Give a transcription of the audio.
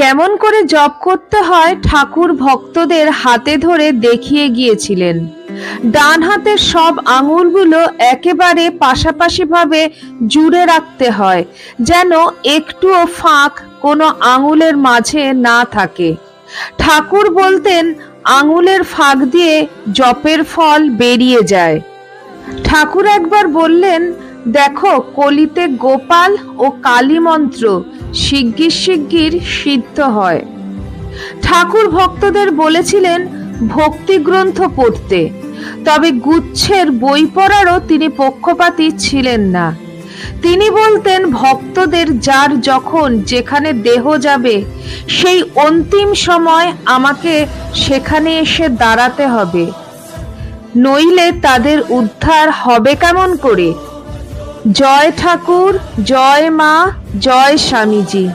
কেমন করে জপ করতে হয় ঠাকুর ভক্তদের হাতে ধরে দেখিয়ে গিয়েছিলেন। ডান হাতের সব আঙুলগুলো একেবারে পাশাপাশি ভাবে জুড়ে রাখতে হয়, যেন একটুও ফাঁক কোনো আঙুলের মাঝে না থাকে। ঠাকুর বলতেন আঙুলের ফাঁক দিয়ে জপের ফল বেরিয়ে যায়। ঠাকুর একবার বললেন, দেখো কলিতে গোপাল ও কালী মন্ত্র শিগগির শিগগির সিদ্ধ হয়। ঠাকুর ভক্তদের বলেছিলেন ভক্তি গ্রন্থ পড়তে, তবে গুচ্ছের বই পড়ারও তিনি পক্ষপাতী ছিলেন না। তিনি বলতেন ভক্তদের যার যখন যেখানে দেহ যাবে সেই অন্তিম সময় আমাকে সেখানে এসে দাঁড়াতে হবে, নইলে তাদের উদ্ধার হবে কেমন করে। জয় ঠাকুর, জয় মা, জয় স্বামীজি।